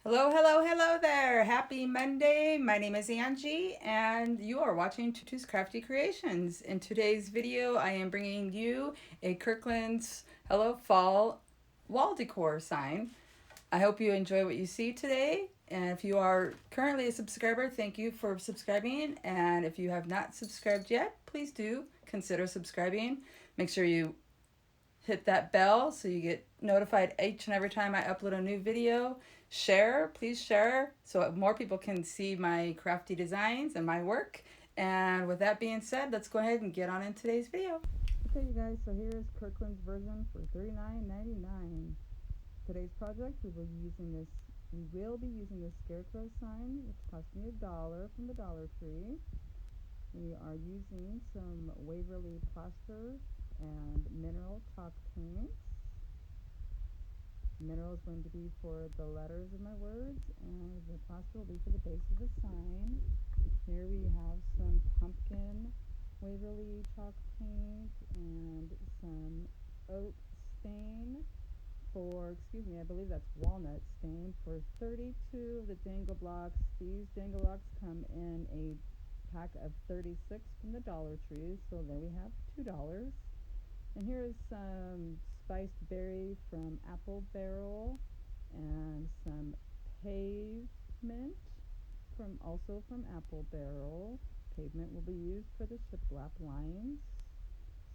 Hello, hello, hello there. Happy Monday. My name is Angie, and you are watching Tutu's Crafty Creations. In today's video, I am bringing you a Kirkland's Hello Fall wall decor sign. I hope you enjoy what you see today. And if you are currently a subscriber, thank you for subscribing. And if you have not subscribed yet, please do consider subscribing. Make sure you hit that bell so you get notified each and every time I upload a new video. Share, please share so more people can see my crafty designs and my work. And with that being said, let's go ahead and get on in today's video. Okay, you guys, so here's Kirkland's version for $39.99. Today's project, we will be using this scarecrow sign, which cost me $1 from the Dollar Tree. We are using some Waverly plaster and mineral chalk paints. Mineral is going to be for the letters of my words, and the plaster will be for the base of the sign. Here we have some pumpkin Waverly chalk paint and some oak stain I believe that's walnut stain for 32 of the dangle blocks. These dangle blocks come in a pack of 36 from the Dollar Tree, so there we have $2. And here is some spiced berry from Apple Barrel and some pavement from Apple Barrel. Pavement will be used for the shiplap lines.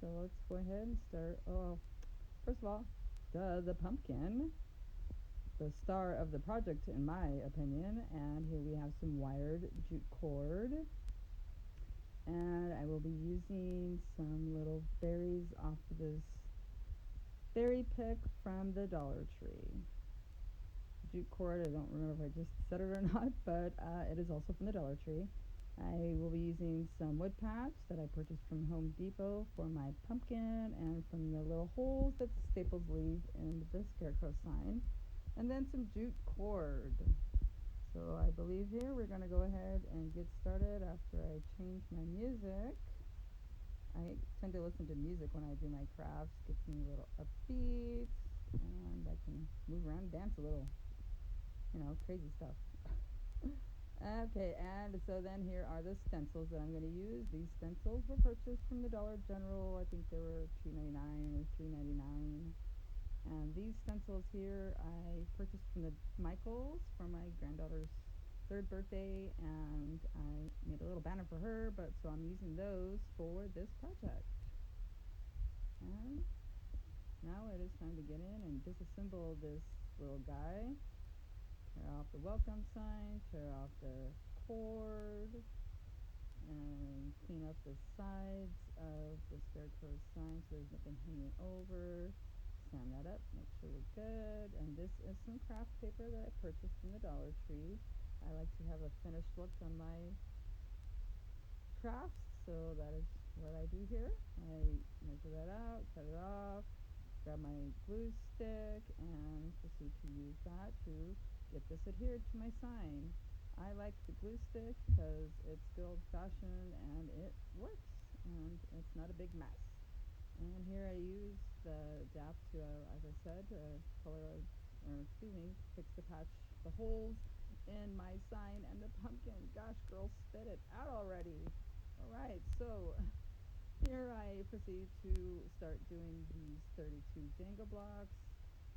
So let's go ahead and start. Oh, first of all, the pumpkin, the star of the project in my opinion. And here we have some wired jute cord. And I will be using some little berries off of this berry pick from the Dollar Tree. Jute cord, I don't remember if I just said it or not, but it is also from the Dollar Tree. I will be using some wood patch that I purchased from Home Depot for my pumpkin and from the little holes that the staples leave in the scarecrow sign. And then some jute cord. So I believe here we're going to go ahead and get started after I change my music. I tend to listen to music when I do my crafts. Gets me a little upbeat, and I can move around and dance a little. Crazy stuff. Okay, and so then here are the stencils that I'm going to use. These stencils were purchased from the Dollar General. I think they were $2.99 or $3.99. And these stencils here I purchased from the Michaels for my granddaughter's third birthday, and I made a little banner for her, but so I'm using those for this project. And now it is time to get in and disassemble this little guy. Tear off the welcome sign, tear off the cord, and clean up the sides of the scarecrow sign so there's nothing hanging over. Sand that up, make sure we're good. And this is some craft paper that I purchased from the Dollar Tree. I like to have a finished look on my crafts, so that is what I do here. I measure that out, cut it off, grab my glue stick, and proceed to use that to get this adhered to my sign. I like the glue stick because it's good old-fashioned and it works, and it's not a big mess. And here I use the DAP to, as I said, fix the patch, the holes in my sign and the pumpkin. Gosh, girl, spit it out already. All right, so here I proceed to start doing these 32 dangle blocks,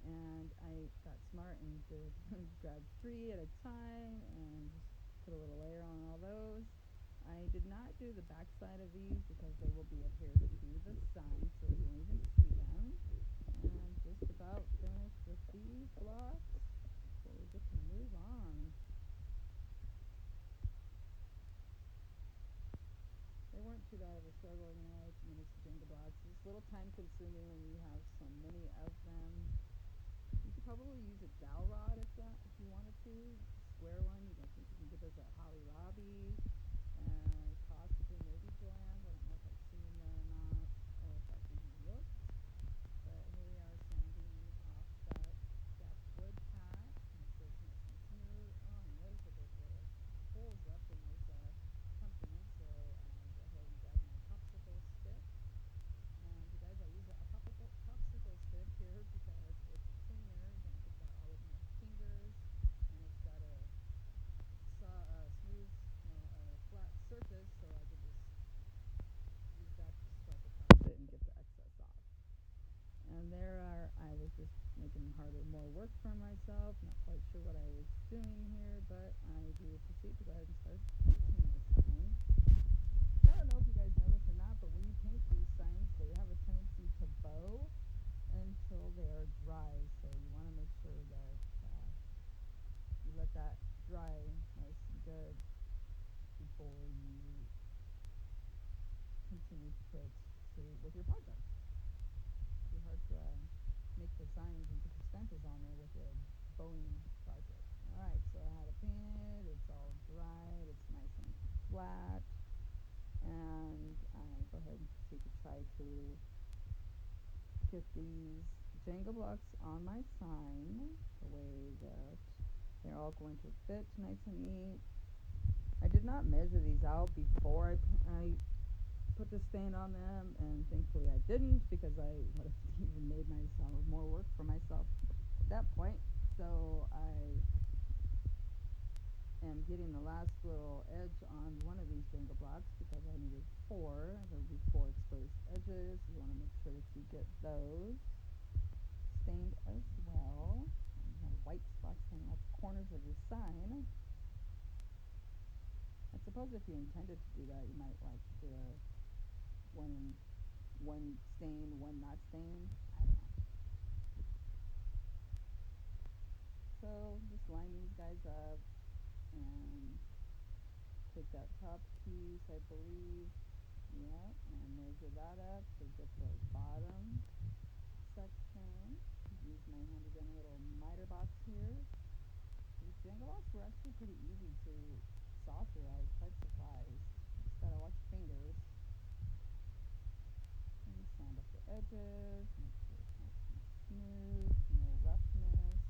and I got smart and did grab 3 at a time and just put a little layer on all those. I did not do the back side of these because they will be adhered to the sign, so you won't even see them. And just about finished with these blocks, so we get to move on. They weren't too bad of a struggle, it's minutes jingle blocks. It's a little time consuming when you have so many of them. You could probably use a dowel rod if you wanted to. Square one. I think you can get those at Hobby Lobby. And possibly maybe Joanne. I don't know if I've seen them there or not, or if I've even looked. But here we are sanding off that wood patch. Make sure it's nice and smooth. Oh, and notice that there's little holes left in this pumpkin. So I go ahead and grab my popsicle stick. And you guys, I use a popsicle stick here because it's cleaner. Don't get that all over my fingers. myself. Not quite sure what I was doing here, but I do proceed to go ahead and start painting the sign. I don't know if you guys know this or not, but when you paint these signs, they have a tendency to bow until they are dry. So you want to make sure that you let that dry nice and good before you continue to proceed with your project. It'd be hard to make the signs and put your stencils on there with a bowing project. Alright, so I had it painted, it's all dried, it's nice and flat, and I go ahead and proceed to try to get these Jenga blocks on my sign the way that they're all going to fit nice and neat. I did not measure these out before I put the stain on them, and thankfully I didn't, because I would have even made myself more work for myself at that point. So I am getting the last little edge on one of these Jenga blocks because I needed 4. There will be 4 exposed edges. You want to make sure that you get those stained as well. And you have white spots hanging off the corners of your sign. I suppose if you intended to do that, you might like do a one stained, one not stained. I don't know. So just line these guys up and take that top piece, I believe, yeah, and measure that up to get the bottom section. Use my handy dandy little miter box here. These Jenga blocks were actually pretty easy to saw through. I was quite surprised. Just gotta watch your fingers. And sand up the edges, make sure it's nice and smooth, no roughness.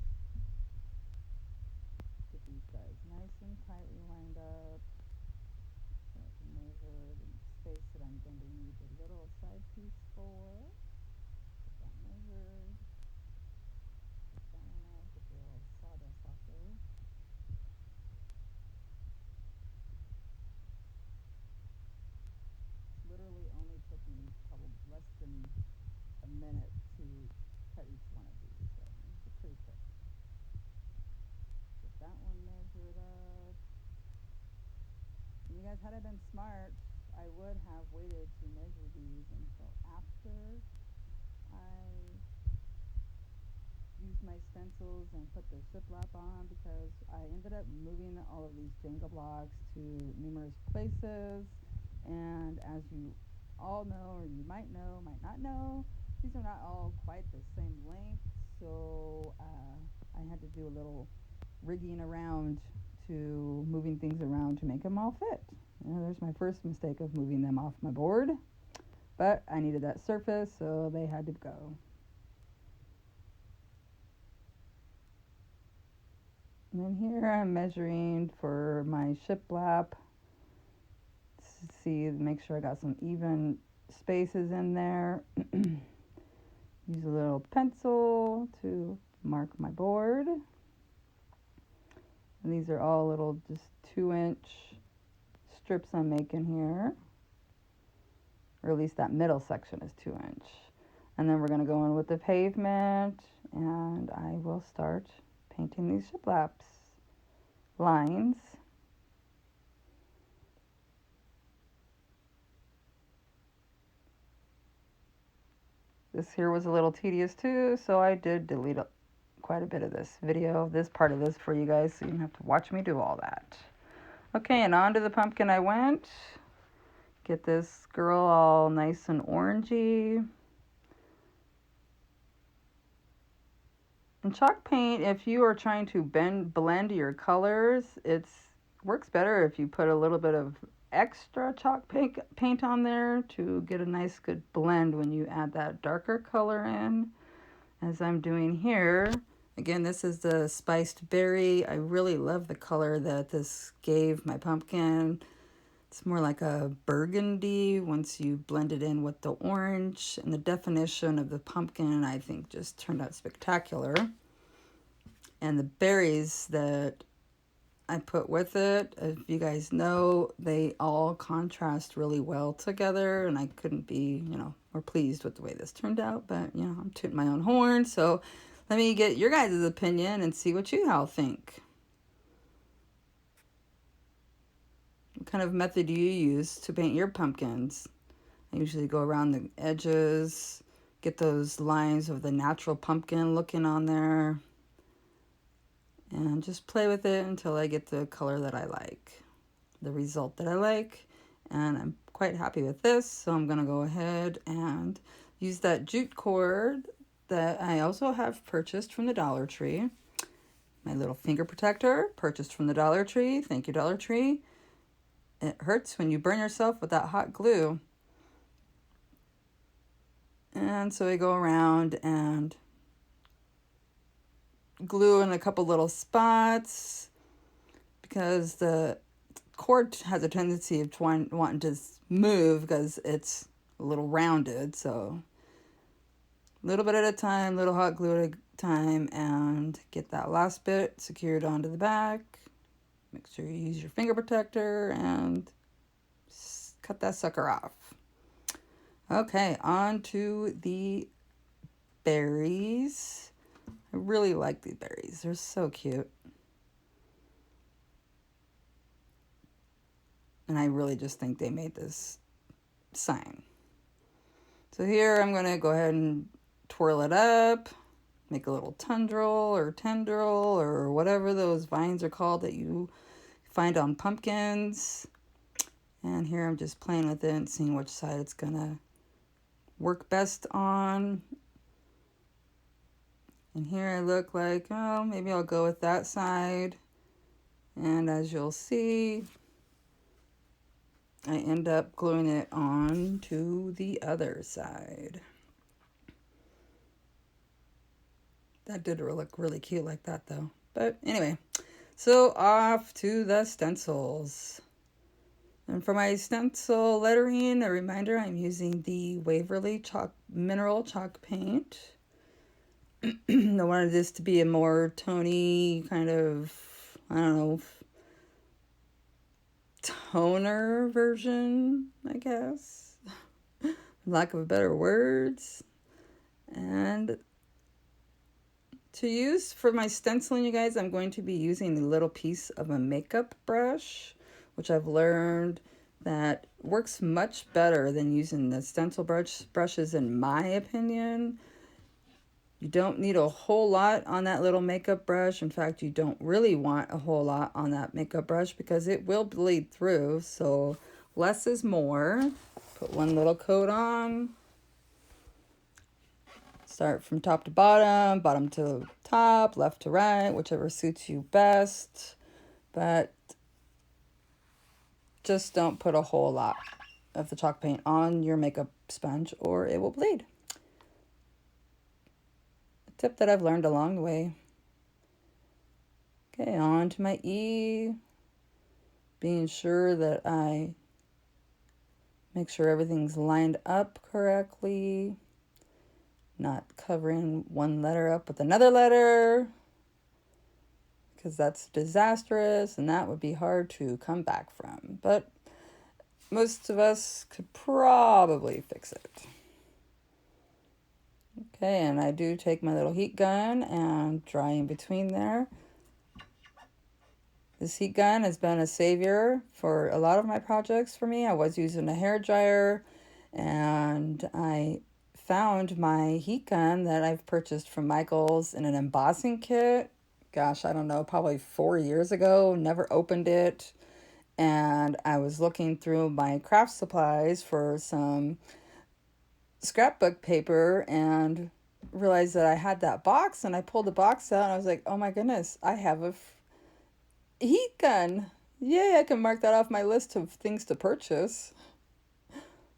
Get these guys nice and tightly lined up so I can measure the space that I'm going to need the little side piece for. Get that measured. Get that one out, get the little sawdust off there. Literally only took me probably less than a minute to cut each one of these, so it's pretty quick. Get that one measured up. And you guys, had I been smart, I would have waited to measure these until after I used my stencils and put the shiplap on, because I ended up moving all of these Jenga blocks to numerous places. And as you all know, or you might know, might not know, these are not all quite the same length, so I had to do a little rigging around to moving things around to make them all fit. There's my first mistake of moving them off my board, but I needed that surface, so they had to go. And then here I'm measuring for my shiplap. See, make sure I got some even spaces in there. Use a little pencil to mark my board. And these are all little just 2-inch strips I'm making here. Or at least that middle section is 2-inch. And then we're going to go in with the pavement, and I will start painting these shiplaps lines. This here was a little tedious too, so I did delete quite a bit of this video, this part of this for you guys, so you don't have to watch me do all that. Okay, and on to the pumpkin I went. Get this girl all nice and orangey. And chalk paint, if you are trying to blend your colors, it works better if you put a little bit of extra chalk paint on there to get a nice good blend when you add that darker color in, as I'm doing here. Again, this is the spiced berry. I really love the color that this gave my pumpkin. It's more like a burgundy once you blend it in with the orange, and the definition of the pumpkin, I think, just turned out spectacular. And the berries that I put with it, if you guys know, they all contrast really well together, and I couldn't be, more pleased with the way this turned out, but, I'm tooting my own horn, so Let me get your guys' opinion and see what you all think. What kind of method do you use to paint your pumpkins? I usually go around the edges, get those lines of the natural pumpkin looking on there, and just play with it until I get the color that I like, the result that I like. And I'm quite happy with this, so I'm going to go ahead and use that jute cord that I also have purchased from the Dollar Tree. My little finger protector, purchased from the Dollar Tree. Thank you, Dollar Tree. It hurts when you burn yourself with that hot glue. And so I go around and glue in a couple little spots because the cord has a tendency of wanting to move because it's a little rounded. So a little bit at a time, little hot glue at a time, and get that last bit secured onto the back. Make sure you use your finger protector and cut that sucker off. Okay, on to the berries. I really like these berries. They're so cute. And I really just think they made this sign. So here I'm going to go ahead and twirl it up, make a little tendril or whatever those vines are called that you find on pumpkins. And here I'm just playing with it and seeing which side it's going to work best on. And here I look like, oh, maybe I'll go with that side. And as you'll see, I end up gluing it on to the other side. That did look really cute like that though. But anyway, so off to the stencils. And for my stencil lettering, a reminder, I'm using the Waverly mineral chalk paint. I wanted this to be a more tony kind of, I don't know, toner version, I guess. Lack of better words. And to use for my stenciling, you guys, I'm going to be using a little piece of a makeup brush, which I've learned that works much better than using the stencil brushes in my opinion. You don't need a whole lot on that little makeup brush. In fact, you don't really want a whole lot on that makeup brush because it will bleed through. So less is more. Put one little coat on. Start from top to bottom, bottom to top, left to right, whichever suits you best. But just don't put a whole lot of the chalk paint on your makeup sponge or it will bleed. A tip that I've learned along the way. Okay, on to my E. Being sure that I make sure everything's lined up correctly. Not covering one letter up with another letter, because that's disastrous and that would be hard to come back from. But most of us could probably fix it. Okay, and I do take my little heat gun and dry in between there. This heat gun has been a savior for a lot of my projects for me. I was using a hair dryer and I found my heat gun that I've purchased from Michael's in an embossing kit. Gosh, I don't know, probably 4 years ago. Never opened it. And I was looking through my craft supplies for some scrapbook paper and realized that I had that box. And I pulled the box out and I was like, oh my goodness, I have a heat gun. Yay, I can mark that off my list of things to purchase.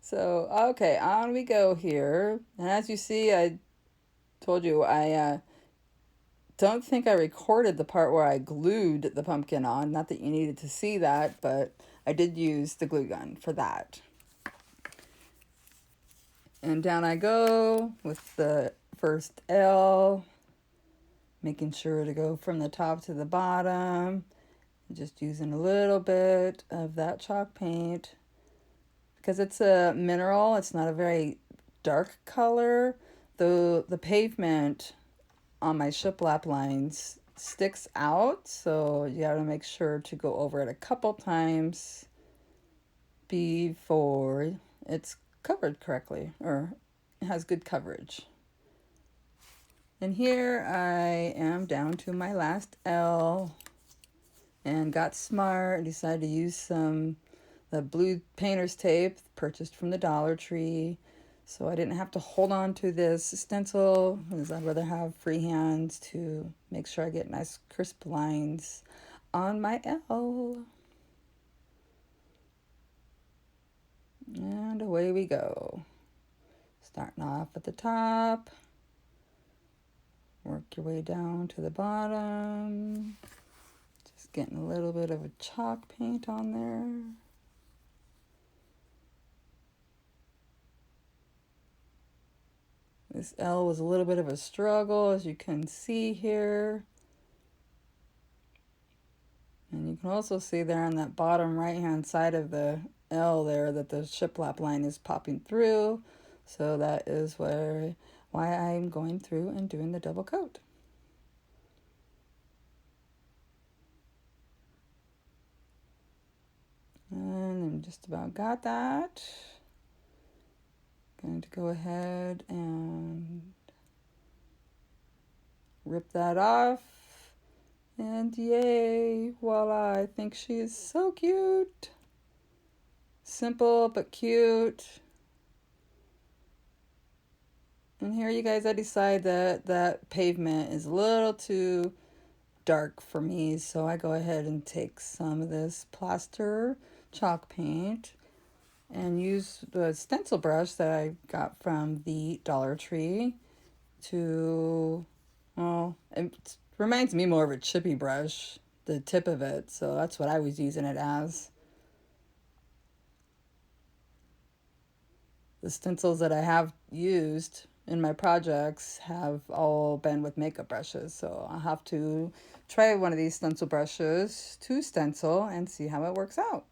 So, okay, on we go here. And as you see, I told you I don't think I recorded the part where I glued the pumpkin on. Not that you needed to see that, but I did use the glue gun for that. And down I go with the first L, making sure to go from the top to the bottom. Just using a little bit of that chalk paint. Because it's a mineral, it's not a very dark color. The pavement on my shiplap lines sticks out, so you gotta make sure to go over it a couple times before it's covered correctly, or it has good coverage. And here I am down to my last L, and got smart, decided to use the blue painter's tape purchased from the Dollar Tree, so I didn't have to hold on to this stencil, because I'd rather have free hands to make sure I get nice crisp lines on my L. And away we go. Starting off at the top, work your way down to the bottom, just getting a little bit of a chalk paint on there. This L was a little bit of a struggle, as you can see here. And you can also see there on that bottom right hand side of the L there that the shiplap line is popping through. So that is why I'm going through and doing the double coat. And I'm just about got that. Going to go ahead and rip that off. And yay, voila, I think she's so cute. Simple but cute. And here, you guys, I decide that pavement is a little too dark for me, so I go ahead and take some of this plaster chalk paint and use the stencil brush that I got from the Dollar Tree to, well, it reminds me more of a chippy brush, the tip of it, so that's what I was using it as. The stencils that I have used in my projects have all been with makeup brushes, so I'll have to try one of these stencil brushes to stencil and see how it works out.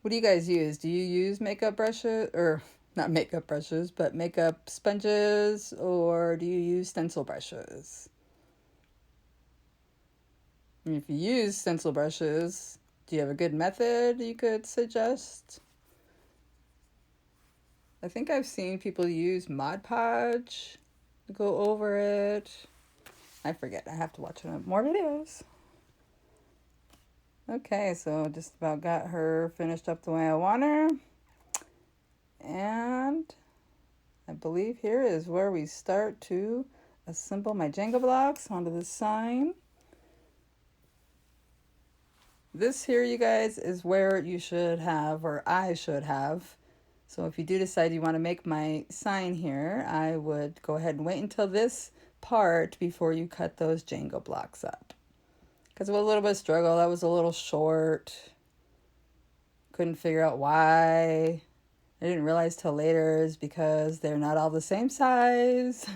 What do you guys use? Do you use makeup brushes, or not makeup brushes, but makeup sponges, or do you use stencil brushes? And if you use stencil brushes, do you have a good method you could suggest? I think I've seen people use Mod Podge to go over it. I forget. I have to watch more videos. Okay, so just about got her finished up the way I want her. And I believe here is where we start to assemble my Jenga blocks onto the sign. This here, you guys, is where you should have, or I should have. So if you do decide you want to make my sign here, I would go ahead and wait until this part before you cut those Jenga blocks up. Because it was a little bit of struggle. That was a little short. Couldn't figure out why. I didn't realize till later is because they're not all the same size.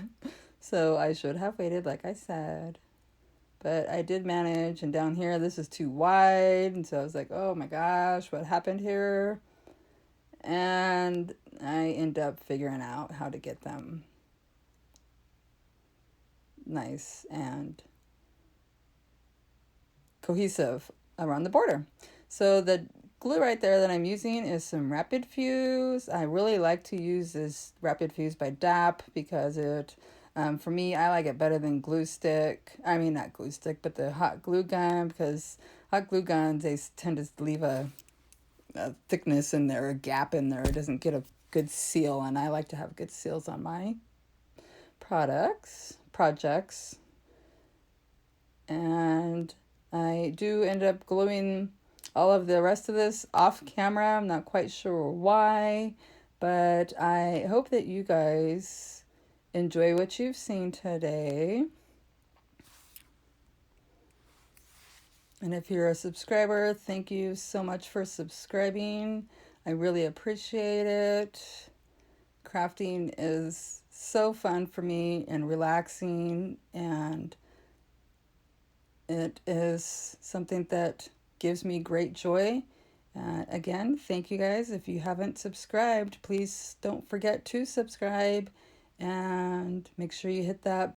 So I should have waited, like I said. But I did manage, and down here this is too wide, and so I was like, oh my gosh, what happened here? And I end up figuring out how to get them nice and cohesive around the border. So the glue right there that I'm using is some Rapid Fuse. I really like to use this Rapid Fuse by DAP because it, for me, I like it better than glue stick. I mean, not glue stick, but the hot glue gun, because hot glue guns, they tend to leave a thickness in there, a gap in there. It doesn't get a good seal, and I like to have good seals on my projects. And I do end up gluing all of the rest of this off camera. I'm not quite sure why, but I hope that you guys enjoy what you've seen today. And if you're a subscriber, thank you so much for subscribing. I really appreciate it. Crafting is so fun for me and relaxing, and it is something that gives me great joy. Again, thank you guys. If you haven't subscribed, please don't forget to subscribe and make sure you hit that